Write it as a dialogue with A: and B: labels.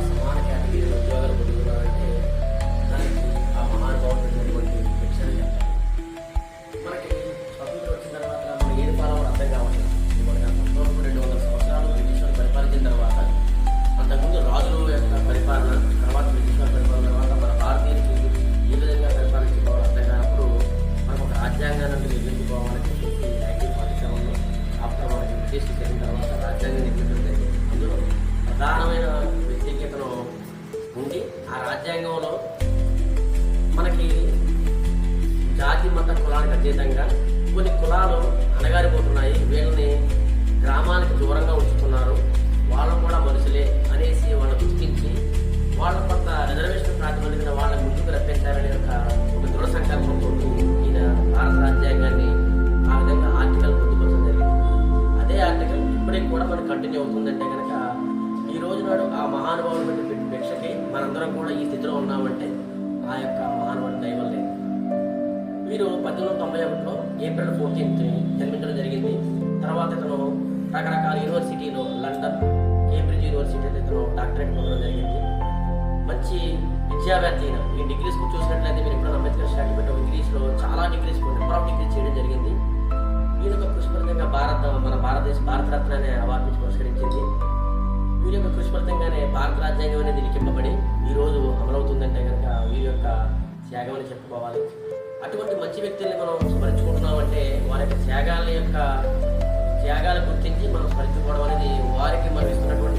A: సమాన కేటగిరీ ఉద్యోగాలు పొందుతున్నారంటే దానికి ఆ మహానుభావుడైనటువంటి శిక్షణ చెప్పాలి. మనకి స్వతంత్రం వచ్చిన తర్వాత మనం ఏది పాలన అర్థం కావట్లేదు. మనకి 1200 సంవత్సరాలు బ్రిటిష్ వాళ్ళు పరిపాలించిన తర్వాత, అంతకుముందు రాజుల యొక్క పరిపాలన తర్వాత బ్రిటిష్ వాళ్ళ పరిపాలన తర్వాత మన భారతీయులకి ఏ విధంగా పరిపాలించుకోవాలో అర్థం కానప్పుడు మనకు ఒక రాజ్యాంగాన్ని నిర్మించుకోవాలని చెప్పేసి 1947లో ఆఫ్టర్ మనకి బ్రిటిష్ జరిగిన తర్వాత రాజ్యాంగం నిర్మించడం జరిగింది. అందులో ప్రధానమైన వ్యక్తిగతను ఉండి ఆ రాజ్యాంగంలో మనకి జాతి మత కులానికి అతీతంగా కొన్ని కులాలు అణగారిపోతున్నాయి, వీళ్ళని గ్రామానికి దూరంగా ఉంచుతున్నారు, వాళ్ళు కూడా మనుషులే అనేసి వాళ్ళు గుర్తించి వాళ్ళ కొంత రిజర్వేషన్ ప్రాతిపదికన వాళ్ళ ముందుకు రప్పించాలనే ఒక దృఢ సంకల్పంతో ఈయన భారత రాజ్యాంగాన్ని ఆ విధంగా ఆర్టికల్ పొందుపరచడం జరిగింది. అదే ఆర్టికల్ ఇప్పటికి కూడా మనకు కంటిన్యూ అవుతుందంటే కనుక ఈ రోజు నాడు ఆ మహానుభావుడు పెట్టిన భిక్షకి మనందరం కూడా ఈ స్థితిలో ఉన్నామంటే ఆ యొక్క మహానుభావుడు దైవం లేదు. వీరు 1891లో ఏప్రిల్ 14th జన్మించడం జరిగింది. తర్వాత ఇతను రకరకాల యూనివర్సిటీలో లండన్, కేంబ్రిడ్జ్ యూనివర్సిటీలో ఇతను డాక్టరేట్ పొందడం జరిగింది. మంచి విద్యావేత్త అయిన ఈ డిగ్రీస్ చూసినట్లయితే మీరు ఎప్పుడైనా అంబేద్కర్ స్టాట్యూట్ ఆఫ్ డిగ్రీస్లో చాలా డిగ్రీస్ నెంబర్ ఆఫ్ డిగ్రీస్ చేయడం జరిగింది. వీరి యొక్క కృషి ఫలితంగా మన భారతరత్న అనే అవార్డుని పురస్కరించింది. వీరి యొక్క కృషి ఫలితంగానే భారత రాజ్యాంగం అనేది లిఖింపబడి ఈరోజు అమలవుతుందంటే కనుక వీరి యొక్క త్యాగం అని చెప్పుకోవాలి. అటువంటి మంచి వ్యక్తుల్ని మనం స్మరించుకుంటున్నామంటే వారి యొక్క త్యాగాల గుర్తించి మనం స్మరించుకోవడం అనేది వారికి మనం ఇస్తున్నటువంటి